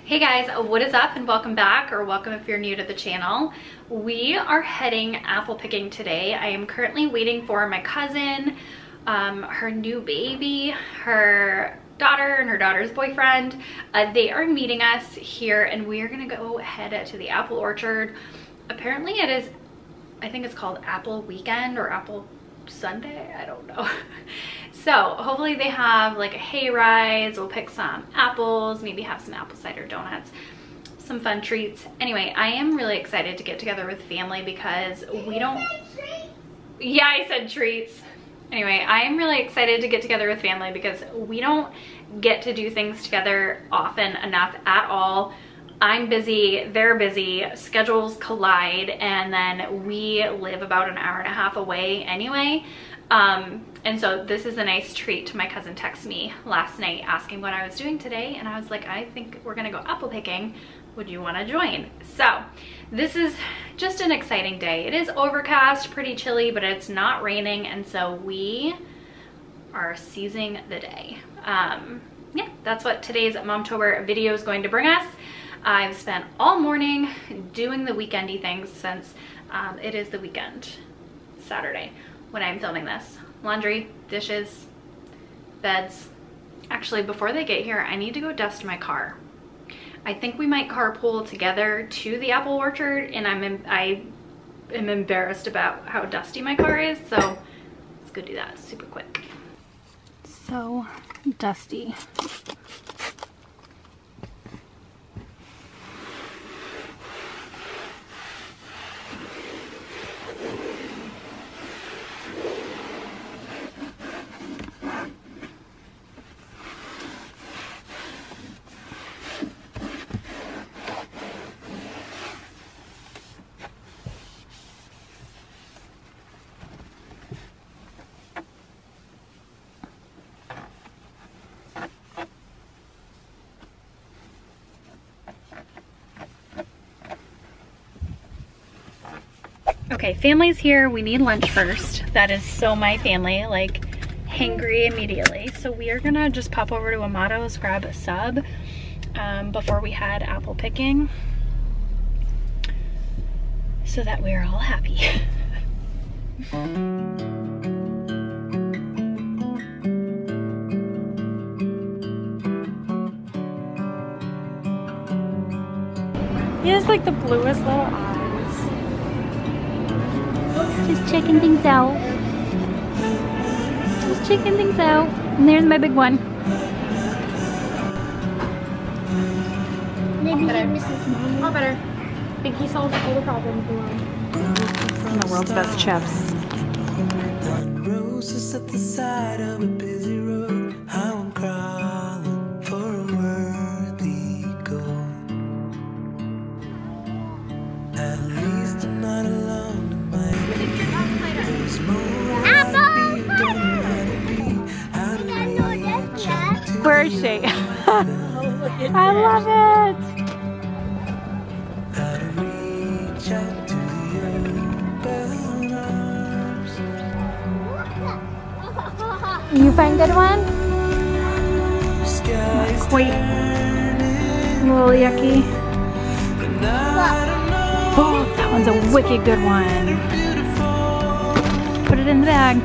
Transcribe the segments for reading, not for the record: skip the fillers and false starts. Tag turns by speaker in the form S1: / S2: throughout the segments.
S1: Hey guys, what is up and welcome back, or welcome if you're new to the channel. We are heading apple picking today. I am currently waiting for my cousin, her new baby, her daughter and her daughter's boyfriend. They are meeting us here and we are gonna go head to the apple orchard. Apparently it is, I think it's called Apple Weekend or Apple Sunday, I don't know. So hopefully they have like a hay rides, we'll pick some apples, maybe have some apple cider donuts, some fun treats. Anyway, I am really excited to get together with family because we don't, yeah, I said treats. Anyway, I am really excited to get together with family because we don't get to do things together often enough at all. I'm busy, they're busy, schedules collide, and then we live about an hour and a half away anyway. And so this is a nice treat. My cousin texted me last night asking what I was doing today, and I was like, I think we're gonna go apple picking. Would you wanna join? So this is just an exciting day. It is overcast, pretty chilly, but it's not raining, and so we are seizing the day. Yeah, that's what today's Momtober video is going to bring us. I've spent all morning doing the weekendy things since it is the weekend, Saturday, when I'm filming this. Laundry, dishes, beds. Actually, before they get here, I need to go dust my car. I think we might carpool together to the apple orchard, and I am embarrassed about how dusty my car is, so let's go do that super quick. So dusty. Okay, family's here. We need lunch first. That is so my family, like hangry immediately. So we are gonna just pop over to Amato's, grab a sub before we head apple picking so that we're all happy. He has like the bluest little eyes. Just checking things out. Just checking things out. And there's my big one.
S2: Maybe he misses Mom.
S1: All better.
S2: I think he solves all the problems alone.
S1: The world's best chips.
S3: Roses at the side of a busy road. How I'm crawling for a worthy goal. At least I'm not alone in my there's more
S2: Apple!
S1: Where is she? I love it!
S3: How to reach out to the open arms.
S1: You find good one?
S3: Sky's
S1: Quite a little yucky. Oh, that one's a wicked good one. Put it in the bag.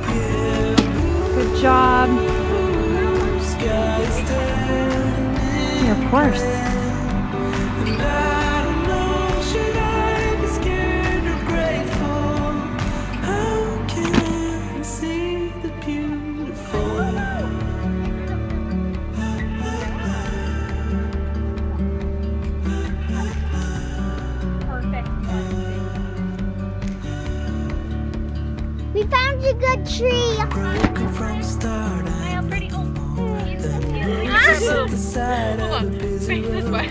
S1: Good job. Yeah, of course.
S2: We found a good tree.
S3: Hold on, face this way.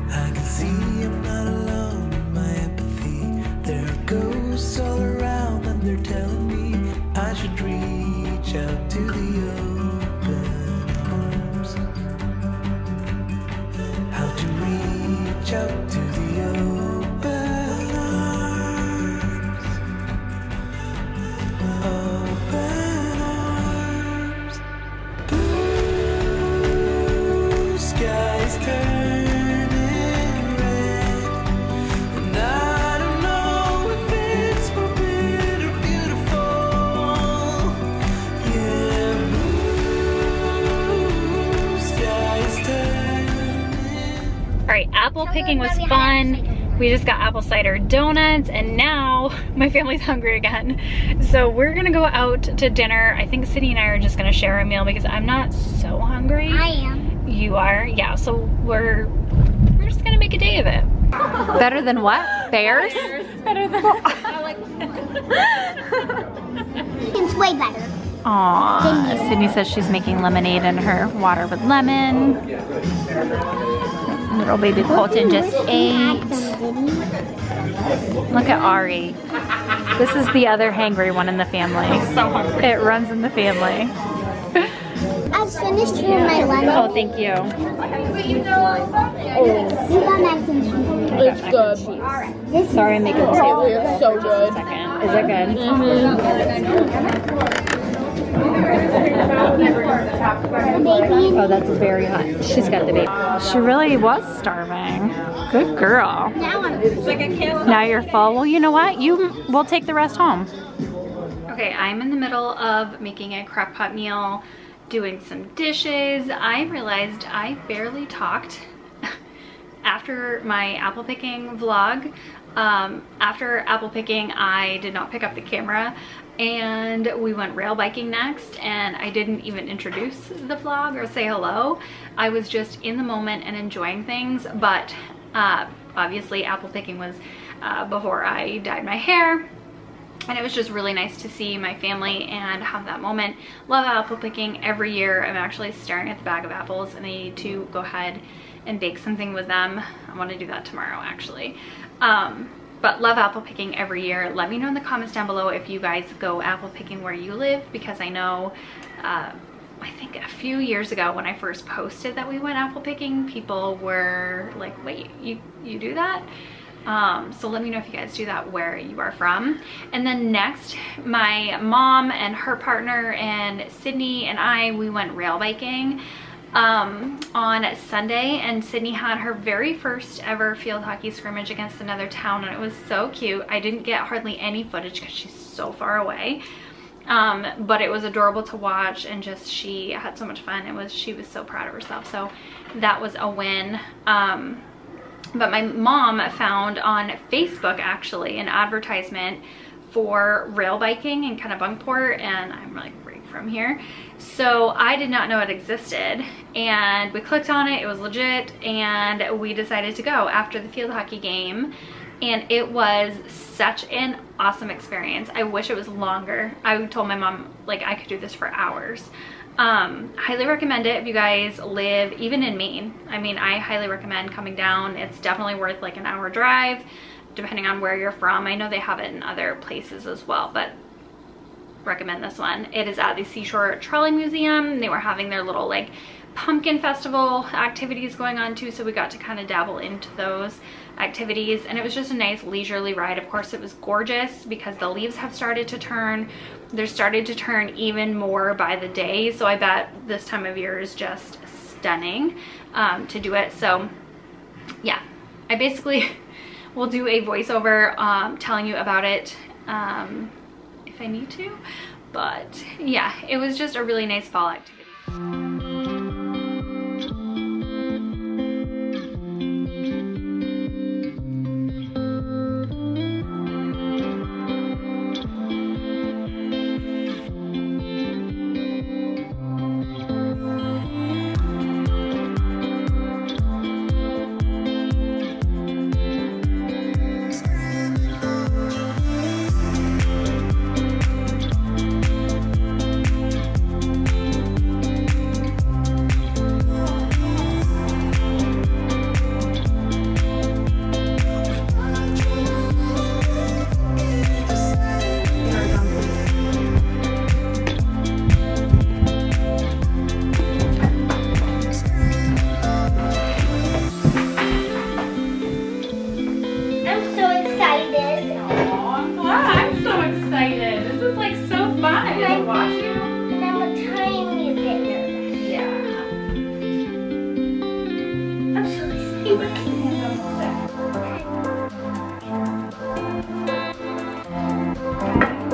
S3: I can see I'm not alone in my empathy. There are ghosts all around and they're telling me I should reach out to the open arms. How to reach out to the open arms. Open arms.
S1: All right, apple picking was fun. We just got apple cider donuts, and now my family's hungry again. So we're gonna go out to dinner. I think Sydney and I are just gonna share a meal because I'm not so hungry.
S2: I am.
S1: You are? Yeah, so we're just gonna make a day of it. Better than what? Bears? Better than
S2: It's way better.
S1: Aww, Sydney says she's making lemonade in her water with lemon. Little baby Colton just ate. Look at Ari. This is the other hangry one in the family. So hungry. It runs in the family.
S2: I've finished my lemon.
S1: Oh, thank you.
S2: You got mac and cheese.
S4: It's good.
S1: Sorry, I'm making two.
S4: Oh, it's so good.
S1: Is it good? Oh, that's very hot. She's got the baby. She really was starving. Good girl. Now you're full. Well, you know what? We'll take the rest home. Okay, I'm in the middle of making a crock pot meal, doing some dishes. I realized I barely talked after my apple picking vlog. After apple picking, I did not pick up the camera, and we went rail biking next, and I didn't even introduce the vlog or say hello. I was just in the moment and enjoying things, but obviously apple picking was before I dyed my hair. And it was just really nice to see my family and have that moment. Love apple picking every year. I'm actually staring at the bag of apples, and I need to go ahead and bake something with them. I want to do that tomorrow, actually. But love apple picking every year. Let me know in the comments down below if you guys go apple picking where you live, because I know I think a few years ago when I first posted that we went apple picking, people were like, wait, you do that? So let me know if you guys do that where you are from. And then next, my mom and her partner and Sydney and we went rail biking on Sunday, and Sydney had her very first ever field hockey scrimmage against another town, and it was so cute. I didn't get hardly any footage because she's so far away. But it was adorable to watch, and just she had so much fun. She was so proud of herself, so that was a win. But my mom found on Facebook actually an advertisement for rail biking in Kennebunkport, and I'm like right from here, so I did not know it existed, and we clicked on it. It was legit, and we decided to go after the field hockey game, and it was such an awesome experience. I wish it was longer. I told my mom like I could do this for hours. Highly recommend it if you guys live even in Maine. I mean, I highly recommend coming down. It's definitely worth like an hour drive depending on where you're from. I know they have it in other places as well, but recommend this one. It is at the Seashore Trolley Museum. They were having their little like pumpkin festival activities going on too, so we got to kind of dabble into those activities, and it was just a nice leisurely ride. Of course, it was gorgeous because the leaves have started to turn. They're started to turn even more by the day, so I bet this time of year is just stunning to do it. So yeah, I basically will do a voiceover telling you about it if I need to, but yeah, it was just a really nice fall activity.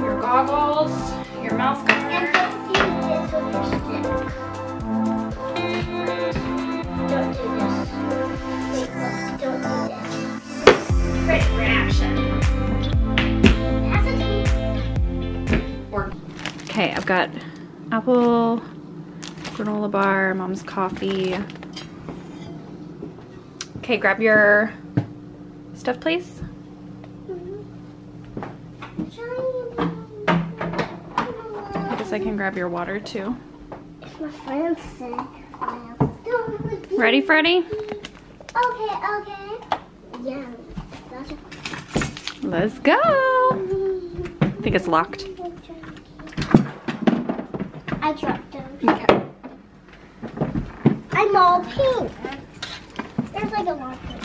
S1: Your goggles, your mouse guard.
S2: Don't do this.
S1: I've got apple granola bar, mom's coffee. Okay, grab your stuff, please. I guess I can grab your water too.
S2: If my friend said,
S1: Ready, Freddie?
S2: Okay. Yeah.
S1: Let's go. I think it's locked.
S2: I dropped them.
S1: Okay.
S2: I'm all pink. There's like a lot of pink.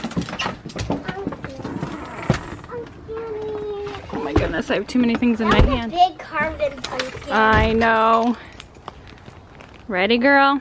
S1: Oh my goodness, I have too many things in my hand.
S2: Big carved in pumpkin.
S1: I know. Ready, girl?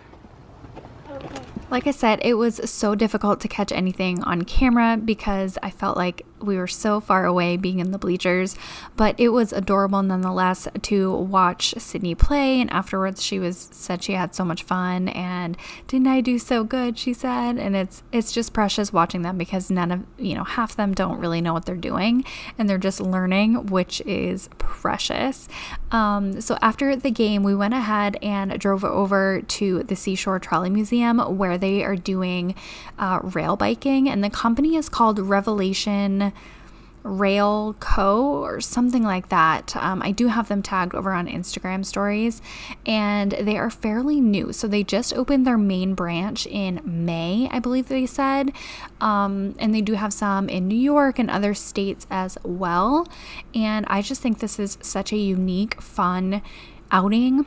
S2: Okay.
S1: Like I said, it was so difficult to catch anything on camera because I felt like we were so far away being in the bleachers, but it was adorable nonetheless to watch Sydney play, and afterwards she said she had so much fun and didn't I do so good, she said. And it's just precious watching them because none of, half of them don't really know what they're doing and they're just learning, which is precious. So after the game, we went ahead and drove over to the Seashore Trolley Museum where they are doing rail biking, and the company is called Revelation Rail Co. or something like that. I do have them tagged over on Instagram stories, and they are fairly new. So they just opened their main branch in May, I believe they said, and they do have some in New York and other states as well. And I just think this is such a unique, fun outing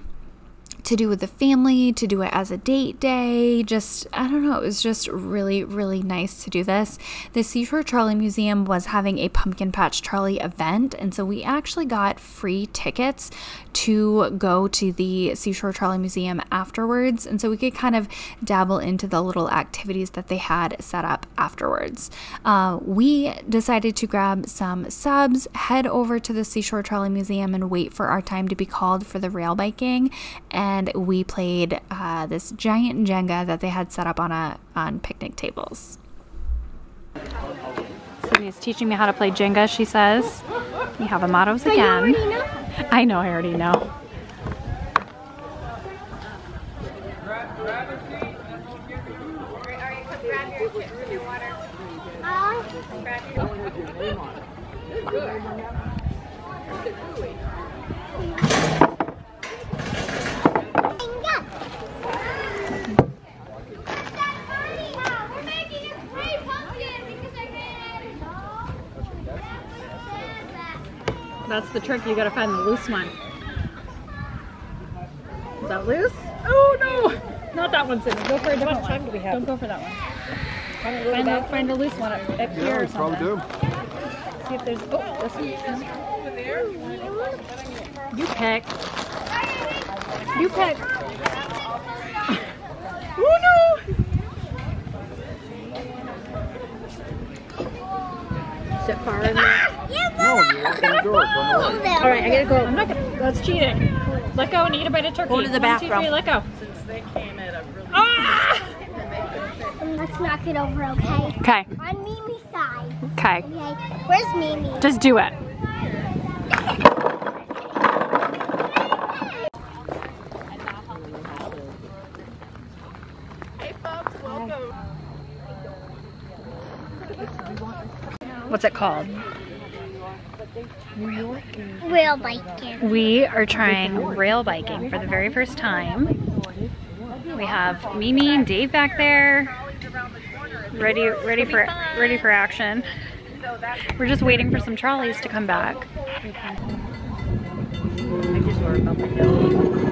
S1: to do with the family, to do it as a date day. Just, I don't know, it was just really, really nice to do this. The Seashore Trolley Museum was having a pumpkin patch trolley event, and so we actually got free tickets to go to the Seashore Trolley Museum afterwards, and so we could kind of dabble into the little activities that they had set up afterwards. We decided to grab some subs, head over to the Seashore Trolley Museum, and wait for our time to be called for the rail biking. And we played this giant Jenga that they had set up on picnic tables. Sydney's teaching me how to play Jenga, she says. We have a mottos again. I know, I already know. That's the trick, you gotta find the loose one. Is that loose? Oh no! Not that one, Sydney. Go for a different one. How much time do we have? Don't go for that one. Find a loose one up here or something. Probably do. See if there's, this one. Over there? You pick. You pick. Oh no! Is it far in there?
S2: No,
S1: Alright, I gotta go. I'm not gonna, that's cheating. Let go and eat a bite of turkey.
S4: Go to the bathroom.
S1: 1, 2, 3, let go.
S4: Since they came at a really
S2: Let's knock it over, okay?
S1: Okay.
S2: On Mimi's side.
S1: Okay.
S2: Okay. Where's Mimi?
S1: Just do it.
S4: Hey folks, welcome.
S1: What's it called?
S2: Rail biking.
S1: We are trying rail biking for the very first time. We have Mimi and Dave back there, ready for action. We're just waiting for some trolleys to come back.
S4: I just work up the hill.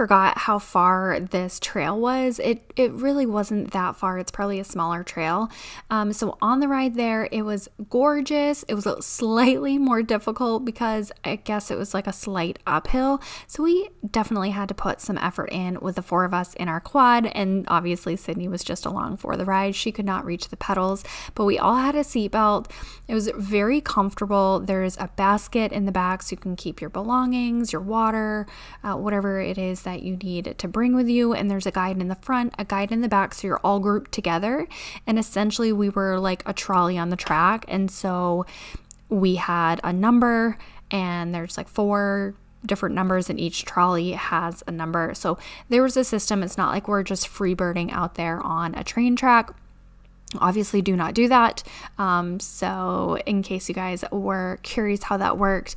S1: forgot how far this trail was. It really wasn't that far. It's probably a smaller trail. So on the ride there, it was gorgeous. It was slightly more difficult because I guess it was like a slight uphill. So we definitely had to put some effort in with the 4 of us in our quad. And obviously Sydney was just along for the ride. She could not reach the pedals, but we all had a seatbelt. It was very comfortable. There's a basket in the back so you can keep your belongings, your water, whatever it is that you need to bring with you. And there's a guide in the front, a guide in the back, so you're all grouped together. And essentially we were like a trolley on the track. And so we had a number, and there's like 4 different numbers, and each trolley has a number. So there was a system. It's not like we're just freebirding out there on a train track. Obviously do not do that. So in case you guys were curious how that worked,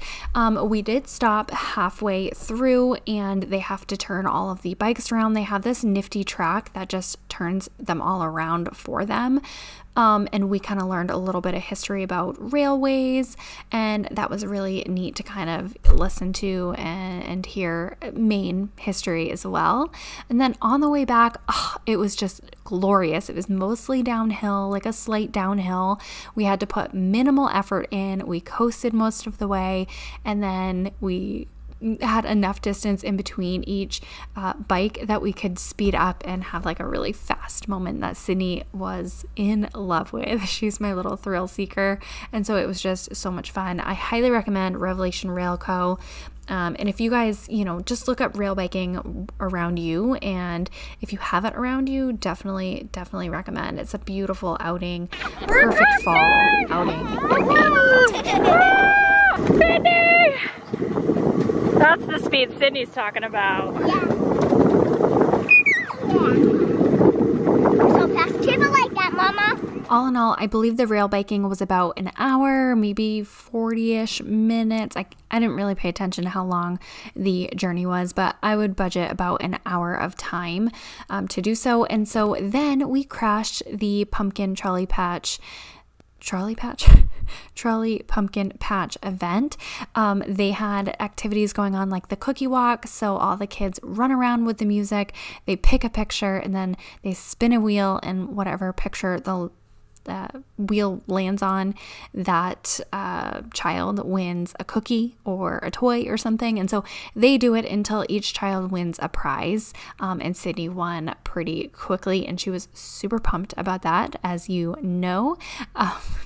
S1: we did stop halfway through, and they have to turn all of the bikes around. They have this nifty track that just turns them all around for them. And we kind of learned a little bit of history about railways, and that was really neat to kind of listen to and hear Maine history as well. And then on the way back, it was just glorious. It was mostly downhill, like a slight downhill. We had to put minimal effort in. We coasted most of the way, and then we had enough distance in between each bike that we could speed up and have like a really fast moment that Sydney was in love with. She's my little thrill seeker, and so it was just so much fun. I highly recommend Revelation Rail Co. And if you guys, just look up rail biking around you, and if you have it around you, definitely recommend. It's a beautiful outing, perfect fall outing in Maine.
S4: That's the speed Sydney's talking about.
S2: So fast. People like that, Mama.
S1: All in all, I believe the rail biking was about an hour, maybe 40-ish minutes. I didn't really pay attention to how long the journey was, but I would budget about an hour of time to do so. And so then we crashed the trolley pumpkin patch event. They had activities going on like the cookie walk, so all the kids run around with the music, they pick a picture, and then they spin a wheel, and whatever picture the wheel lands on, that child wins a cookie or a toy or something. And so they do it until each child wins a prize. And Sydney won pretty quickly, and she was super pumped about that, as you know,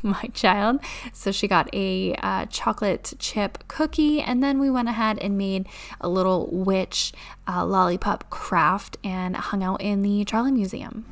S1: my child. So she got a chocolate chip cookie, and then we went ahead and made a little witch lollipop craft and hung out in the Trolley Museum.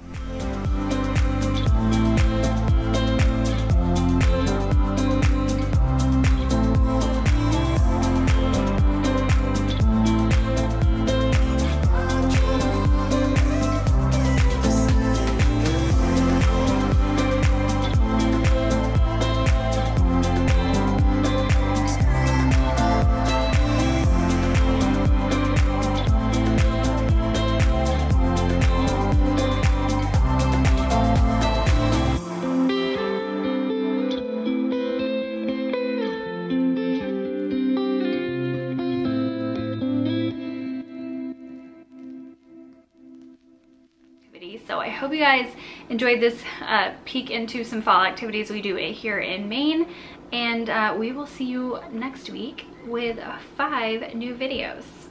S1: So I hope you guys enjoyed this peek into some fall activities we do here in Maine, and we will see you next week with 5 new videos.